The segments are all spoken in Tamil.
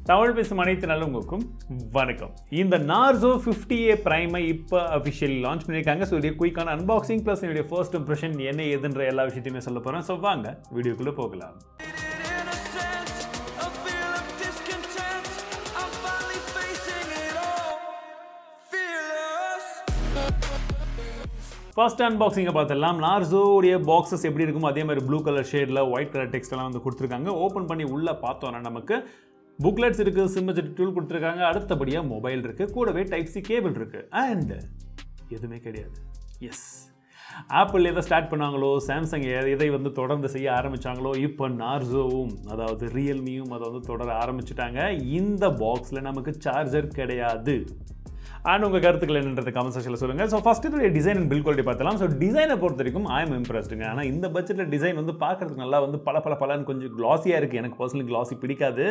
தமிழ் பேசும் அனைத்து நல்லவங்களுக்கும் வணக்கம். இந்த Narzo 50A Prime இப்போ அஃபிஷியலி லான்ச் பண்ணியிருக்காங்க. ஸோ இதே குயிக்கான அன்பாக்சிங் ப்ளஸ் என்னுடைய ஃபர்ஸ்ட் இம்ப்ரெஷன் என்ன ஏதுன்ற எல்லா விஷயத்தையுமே சொல்ல போகிறேன். ஸோ வாங்க வீடியோக்குள்ளே போகலாம். ஃபர்ஸ்ட் அன்பாக்சிங்கை பார்த்துடலாம். Narzo உடைய பாக்ஸஸ் எப்படி இருக்குமோ அதே மாதிரி ப்ளூ கலர் ஷேடில் ஒயிட் கலர் டெக்ஸ்டெல்லாம் வந்து கொடுத்துருக்காங்க. ஓப்பன் பண்ணி உள்ளே பார்த்தோன்னா நமக்கு புக்லெட்ஸ் இருக்குது, சிம்மஜெட் டூல் கொடுத்துருக்காங்க, அடுத்தபடியாக மொபைல் இருக்குது, கூடவே டைப் சி கேபிள் இருக்குது, அண்ட் எதுவுமே கிடையாது. எஸ், ஆப்பிள் எதை ஸ்டார்ட் பண்ணாங்களோ, சாம்சங் எதை வந்து தொடர்ந்து செய்ய ஆரம்பித்தாங்களோ, இப்போ Narzoவும் அதாவது ரியல்மியும் அதை வந்து தொடர ஆரம்பிச்சுட்டாங்க. இந்த பாக்ஸில் நமக்கு சார்ஜர் கிடையாது. அண்ட் உங்கள் கருத்துக்கள் என்னன்றது கமெண்ட் செக்ஷனில் சொல்லுங்கள். ஸோ ஃபஸ்ட் இதோடைய டிசைன் அண்ட் பில் குவாலிட்டி பார்த்தலாம். ஸோ டிசைனை பொறுத்த வரைக்கும் ஐ எம் இம்ப்ரெஸ்டுங்க. ஆனால் இந்த பட்ஜெட்டில் டிசைன் வந்து பார்க்குறதுக்கு நல்லா வந்து பலன்னு கொஞ்சம் கிளாஸியாக இருக்குது. எனக்கு பர்சனலி கிளாஸி பிடிக்காது.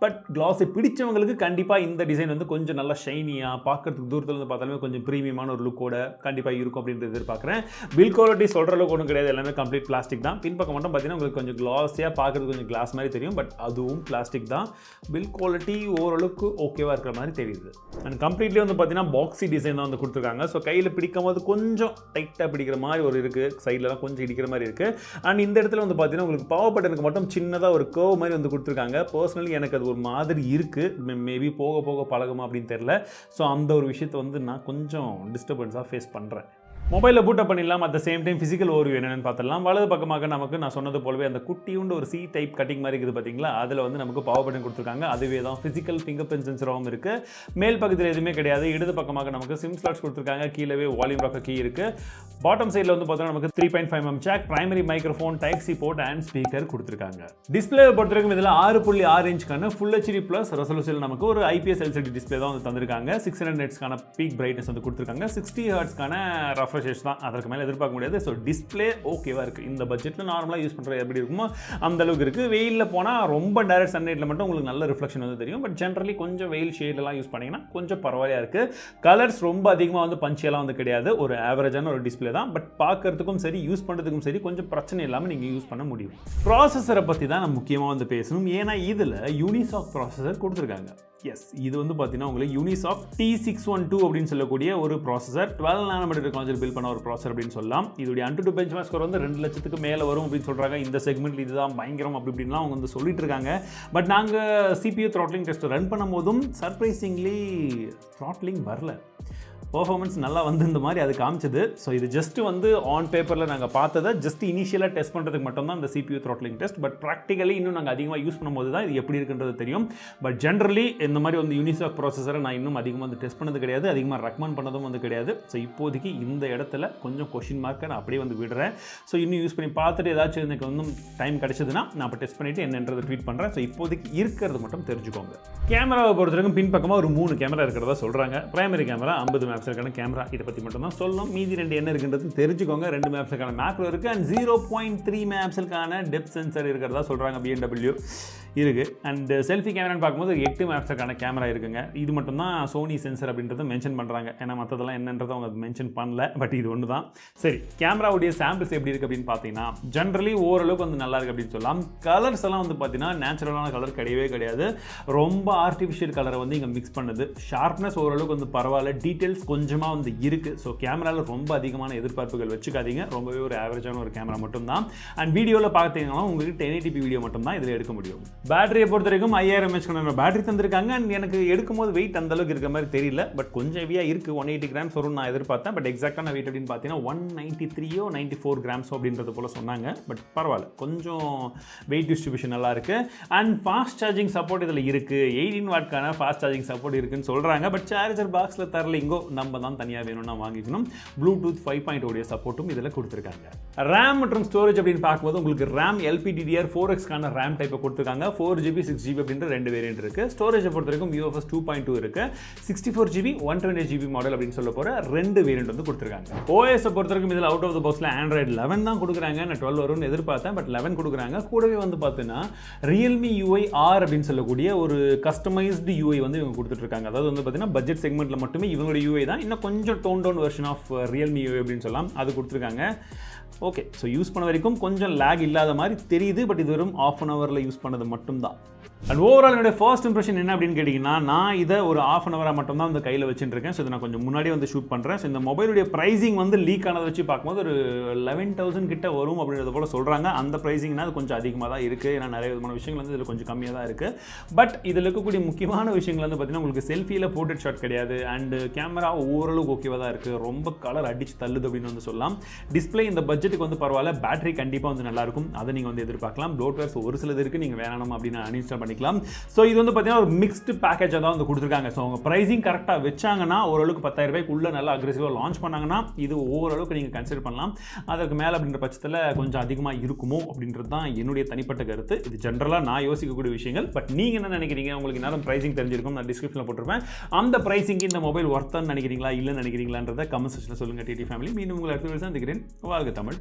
பட் கிளாஸி பிடிச்சவங்களுக்கு கண்டிப்பாக இந்த டிசைன் வந்து கொஞ்சம் நல்லா ஷைனியாக பார்க்குறதுக்கு தூரத்தில் வந்து பார்த்தாலுமே கொஞ்சம் ப்ரீமியமான ஒரு லுக்கோட கண்டிப்பாக இருக்கும் அப்படின்றது எதிர்பார்க்குறேன். பில் குவாலிட்டி சொல்கிற அளவுக்கு ஒன்றும் கிடையாது, எல்லாமே கம்ப்ளீட் பிளாஸ்டிக் தான். பின்பக்கம் மட்டும் பார்த்தீங்கன்னா உங்களுக்கு கொஞ்சம் கிளாஸியாக பார்க்குறதுக்கு கொஞ்சம் கிளாஸ் மாதிரி தெரியும், பட் அதுவும் பிளாஸ்டிக் தான். பில் குவாலிட்டி ஓரளவுக்கு ஓகேவாக இருக்கிற மாதிரி தெரியுது. அண்ட் கம்ப்ளீட்லி வந்து பார்த்தீங்கன்னா பாக்ஸி டிசைன் தான் வந்து கொடுத்துருக்காங்க. ஸோ கையில் பிடிக்கும் போது கொஞ்சம் டைட்டாக பிடிக்கிற மாதிரி ஒரு இருக்குது, சைட்லலாம் கொஞ்சம் இடிக்கிற மாதிரி இருக்குது. அண்ட் இந்த இடத்துல வந்து பார்த்தீங்கன்னா உங்களுக்கு பவர் பட்டனுக்கு மட்டும் சின்னதாக ஒரு கர்வ் மாதிரி வந்து கொடுத்துருக்காங்க. பர்சனலி எனக்கு அது ஒரு மாதிரி இருக்குது. மேபி போக போக பழகுமா அப்படின்னு தெரியல. ஸோ அந்த ஒரு விஷயத்தை வந்து நான் கொஞ்சம் டிஸ்டர்பன்ஸாக ஃபேஸ் பண்ணுறேன். மொபைலில் பூட்டப் பண்ணிடலாம். At the same time physical overview என்னென்னு பார்த்துடலாம். வலது பக்கமாக நமக்கு நான் சொன்னது போலவே அந்த குட்டியுண்டு ஒரு சி டைப் கட்டிங் மாதிரி இருக்குது பார்த்தீங்களா, அதில் வந்து நமக்கு பவர் பட்டன் கொடுத்துருக்காங்க. அதுவே தான் ஃபிசிக்கல் ஃபிங்கர் பிரிண்ட் சென்சராகவும் இருக்குது. மேல் பக்கத்தில் எதுவுமே கிடையாது. இடது பக்கமாக நமக்கு சிம் ஸ்லாட்ஸ் கொடுத்துருக்காங்க. கீழே வால்யூம் ராக்கர் கீ இருக்குது. பாட்டம் சைடில் வந்து பார்த்தோன்னா நமக்கு 3.5mm jack, primary microphone, type C port and speaker கொடுத்துருக்காங்க. டிஸ்பிளே பொறுத்த வரைக்கும் இதில் 6.6 இன்ச்சுக்கான ஃபுல் ஹெச்டி ப்ளஸ் ரெசல்யூஷன் நமக்கு ஒரு IPS LCD டிஸ்பிளே தான் வந்து தந்திருக்காங்க. 600 நெட்ஸ்க்கான பீக் பிரைட்னஸ் வந்து கொடுத்துருக்காங்க. 60 ஹெர்ட்ஸ்க்கான ரெஃப்ரெஷ் தான், அதற்கு மேலே எதிர்பார்க்க முடியாது. ஸோ டிஸ்பிளே ஓகேவாக இருக்குது. இந்த பட்ஜெட்டில் நார்மலாக யூஸ் பண்ணுறது எப்படி இருக்குமோ அந்த அளவுக்கு இருக்குது. வெயிலில் போனால் ரொம்ப டைரக்ட் சன்லைட்டில் மட்டும் உங்களுக்கு நல்ல ரிஃப்ளெக்ஷன் வந்து தெரியும். பட் ஜென்ரலி கொஞ்சம் வெயில் ஷேடெல்லாம் யூஸ் பண்ணிங்கன்னா கொஞ்சம் பரவாயில்லையாக இருக்குது. கலர்ஸ் ரொம்ப அதிகமாக வந்து பஞ்சியெல்லாம் வந்து கிடையாது. ஒரு ஆவரேஜான ஒரு டிஸ்பிளே தான். பட் பார்க்கறதுக்கும் சரி, யூஸ் பண்ணுறதுக்கும் சரி கொஞ்சம் பிரச்சனை இல்லாமல் நீங்கள் யூஸ் பண்ண முடியும். ப்ராசஸரை பற்றி தான் நான் முக்கியமாக வந்து பேசணும். ஏன்னா இதில் யூனிசாக் ப்ராசஸர் கொடுத்துருக்காங்க. எஸ், இது வந்து பார்த்தீங்கன்னா உங்களுக்கு யூனிசாக் T612 அப்படின்னு சொல்லக்கூடிய ஒரு ப்ராசஸர். 12 nm டெக்னாலஜியில் பில்ட் பண்ண ஒரு ப்ராசஸர் அப்படின்னு சொல்லலாம். இதோடைய AnTuTu பெஞ்ச்மார்க் ஸ்கோர் வந்து 2 லட்சத்துக்கு மேலே வரும் அப்படின்னு சொல்கிறாங்க. இந்த செக்மெண்ட்டில் இதுதான் பயங்கரம் அப்படி இப்படின்லாம் அவங்க வந்து சொல்லிட்டு இருக்காங்க. பட் நாங்கள் CPU த்ராட்லிங் டெஸ்ட் ரன் பண்ணும் போதும் சர்ப்ரைசிங்லி த்ராட்லிங் வரல. பர்ஃபார்மன்ஸ் நல்லா வந்து இந்த மாதிரி அது காமிச்சது. ஸோ இது ஜஸ்ட் வந்து ஆன் பேப்பரில் நாங்கள் பார்த்ததை ஜஸ்ட் இனிஷியலாக டெஸ்ட் பண்ணுறதுக்கு மட்டும்தான் இந்த CPU throttling test. But practically இன்னும் நாங்கள் அதிகமாக யூஸ் பண்ணும்போது தான் இது எப்படி இருக்குன்றது தெரியும். பட் ஜென்ரலி இந்த மாதிரி வந்து யூனிசாக் ப்ராசஸரை நான் இன்னும் அதிகமாக வந்து டெஸ்ட் பண்ணது கிடையாது, அதிகமாக ரெக்கமெண்ட் பண்ணதும் வந்து கிடையாது. ஸோ இப்போதைக்கு இந்த இடத்துல கொஞ்சம் கொஷின் மார்க்கை நான் அப்படியே வந்து விடுறேன். ஸோ இன்னும் யூஸ் பண்ணி பார்த்துட்டு ஏதாச்சும் எனக்கு வந்து டைம் கிடச்சதுன்னா நான் அப்போ டெஸ்ட் பண்ணிவிட்டு என்னன்றதை ட்வீட் பண்ணுறேன். ஸோ இப்போதைக்கு இருக்கிறது மட்டும் தெரிஞ்சுக்கோங்க. கேமராவை பொறுத்த வரைக்கும் பின்பக்கமாக ஒரு 3 கேமரா இருக்கிறதா சொல்கிறாங்க. பிரைமரி கேமரா 50 மெகாபிக்சலுக்கான கேமரா, இதை பற்றி மட்டும் தான் சொல்லணும். மீதி 2 என்ன இருக்குன்றது தெரிஞ்சுக்கோங்க. 2 மெகாபிக்சலுக்கான மேக்ரோ இருக்குது அண்ட் 0.3 மெகாபிக்சலுக்கான டெப்த் சென்சர் இருக்கிறதா சொல்கிறாங்க. BMW இருக்குது. அண்ட் செல்ஃபி கேமரான்னு பார்க்கும்போது 8 மெகாபிக்சலுக்கான கேமரா இருக்குங்க. இது மட்டும் தான் சோனி சென்சர் அப்படின்றத மென்ஷன் பண்ணுறாங்க. ஏன்னா மற்றதெல்லாம் என்னன்றதை அவங்க மென்ஷன் பண்ணல. பட் இது ஒன்று தான். சரி, கேமராவுடைய சாம்பிள்ஸ் எப்படி இருக்குது அப்படின்னு பார்த்தீங்கன்னா ஜென்ரலி ஓரளவுக்கு வந்து நல்லா இருக்குது அப்படின்னு சொல்லலாம். கலர்ஸ் எல்லாம் வந்து பார்த்தீங்கன்னா நேச்சுரலான கலர் கிடையவே கிடையாது. ரொம்ப ஆர்டிஃபிஷியல் கலரை வந்து இங்கே மிக்ஸ் பண்ணுது. ஷார்ப்னஸ் ஓரளவுக்கு வந்து பரவாயில்ல. டீட்டெயில்ஸ் கொஞ்சமாக வந்து இருக்குது. ஸோ கேமராவில் ரொம்ப அதிகமான எதிர்பார்ப்புகள் வச்சுக்காதீங்க. ரொம்பவே ஒரு ஆவரேஜான ஒரு கேமரா மட்டும் தான். அண்ட் வீடியோவில் பார்த்தீங்கன்னா உங்களுக்கு 1080p வீடியோ மட்டும் தான் இதில் எடுக்க முடியும். பேட்டரியை பொறுத்த வரைக்கும் 5000 mAh பேட்டரி தந்திருக்காங்க. அண்ட் எனக்கு எடுக்கும்போது வெயிட் அந்த அளவுக்கு இருக்கிற மாதிரி தெரியல. பட் கொஞ்சம் ஹெவியாக இருக்குது. 180 grams வரும் நான் எதிர்பார்த்தேன். பட் எக்ஸாக்டான வெயிட் அப்படின்னு பார்த்தீங்கன்னா 193 or 94 grams அப்படின்றது போல் சொன்னாங்க. பட் பரவாயில்ல, கொஞ்சம் வெயிட் டிஸ்ட்ரிபியூஷன் நல்லா இருக்குது. அண்ட் ஃபாஸ்ட் சார்ஜிங் சப்போர்ட் இதில் இருக்குது. 18 வாட்க்கான ஃபாஸ்ட் சார்ஜிங் சப்போர்ட் இருக்குன்னு சொல்கிறாங்க. பட் சார்ஜர் பாக்ஸில் தரல. இங்கோ நம்ம தான் தனியாக வேணும்னா வாங்கிக்கணும். ப்ளூடூத் 5.0 உடைய சப்போர்ட்டும் இதில் கொடுத்துருக்காங்க. RAM மற்றும் ஸ்டோரேஜ் அப்படின்னு பார்க்கும்போது உங்களுக்கு RAM LPDDR4Xக்கான RAM டைப்பை கொடுத்துருக்காங்க. 4GB 6GB அப்படின்ற 2 வேரியன்ட் இருக்குது. ஸ்டோரேஜை பொறுத்த வரைக்கும் UFS 2.2 இருக்குது. 64GB 128GB மாடல் அப்படின்னு சொல்ல போகிற 2 வேரியன்ட் வந்து கொடுத்துருக்காங்க. OS பொறுத்த வரைக்கும் இதில் அவுட் ஆஃப் த பாக்ஸில் Android 11 தான் கொடுக்குறாங்க. நான் 12 வரும்னு எதிர்பார்த்தேன். பட் 11 கொடுக்குறாங்க. கூடவே வந்து பார்த்தீங்கன்னா Realme UI R அப்படின்னு சொல்லக்கூடிய ஒரு கஸ்டமைஸ்டு UI வந்து இவங்க கொடுத்துட்ருக்காங்க. அதாவது வந்து பார்த்தீங்கன்னா பட்ஜெட் செக்மெண்ட்டில் மட்டுமே இவங்களுடைய UI தான், இன்னும் கொஞ்சம் tone down version of Realme UI அப்படின்னு சொல்லலாம், அது கொடுத்துருக்காங்க. ஓகே, ஸோ யூஸ் பண்ண வரைக்கும் கொஞ்சம் லேக் இல்லாத மாதிரி தெரியுது, பட் இது வெறும் ½ an hourல யூஸ் பண்ணது மட்டும்தான். அண்ட் ஓவரால் என்னுடைய ஃபர்ஸ்ட் இம்ப்ரெஷன் என்ன அப்படின்னு கேட்டிங்கன்னா, நான் இதை ஒரு ½ an hour மட்டும் தான் வந்து கையில் வச்சுருக்கேன். ஸோ இதை நான் கொஞ்சம் முன்னாடியே வந்து ஷூட் பண்ணுறேன். ஸோ இந்த மொபைலுடைய ப்ரைஸிங் வந்து லீக் ஆனதை வச்சு பார்க்கும்போது ஒரு 11,000 கிட்ட வரும் அப்படின்றத போல் சொல்கிறாங்க. அந்த ப்ரைஸிங்னா அது கொஞ்சம் அதிகமாக தான் இருக்குது, ஏன்னா நிறைய விதமான விஷயங்கள் வந்து இதில் கொஞ்சம் கம்மியாக தான் இருக்குது. பட் இதில் இருக்கக்கூடிய முக்கியமான விஷயங்கள் வந்து பார்த்திங்கன்னா, உங்களுக்கு செல்ஃபியில் போர்ட்ரேட் ஷாட் கிடையாது, அண்டு கேமரா ஓரளவுக்கு ஓகேவாக தான் இருக்குது, ரொம்ப கலர் அடிச்சு தள்ளுது அப்படின்னு வந்து சொல்லலாம். டிஸ்பிளே இந்த பட்ஜெட்டுக்கு வந்து பரவாயில்ல, பேட்டரி கண்டிப்பாக வந்து நல்லாயிருக்கும், அதை நீங்கள் வந்து எதிர்பார்க்கலாம். ப்ளோட்வேர்ஸ் ஒரு சிலது இருக்குது, நீங்கள் வேணாம் அப்படின்னு அன்இன்ஸ்டால் பண்ணிக்கலாம். ஸோ இது வந்து பார்த்தீங்கன்னா ஒரு மிக்ஸ்டு பேக்கேஜாக தான் வந்து கொடுத்துருக்காங்க. ஸோ அவங்க ப்ரைஸிங் கரெக்டாக வச்சாங்கன்னா, ஓரளவுக்கு 10,000 ரூபாய்க்குள்ளே நல்லா அக்ரெசிவாக லான்ச் பண்ணாங்கன்னா இது ஓரளவுக்கு நீங்கள் கன்சிடர் பண்ணலாம். அதற்கு மேலே அப்படின்ற பட்சத்தில் கொஞ்சம் அதிகமாக இருக்குமோ அப்படின்றது தான் என்னுடைய தனிப்பட்ட கருத்து. இது ஜென்ரலாக நான் யோசிக்கக்கூடிய விஷயங்கள். பட் நீங்கள் என்ன நினைக்கிறீங்க? உங்களுக்கு நேரம் ப்ரைஸிங் தெரிஞ்சிருக்கும், நான் டிஸ்கிரிப்ஷனில் போட்டிருப்பேன். அந்த ப்ரைஸிங்கு இந்த மொபைல் ஒர்த்தான்னு நினைக்கிறீங்களா இல்லைன்னு நினைக்கிறீங்களான்றதை கமெண்ட் செக்ஷனில் சொல்லுங்கள். டிடி ஃபேமிலி மீண்டும் உங்களை அடுத்த சந்திக்கிறேன். வாழ்க தமிழ்.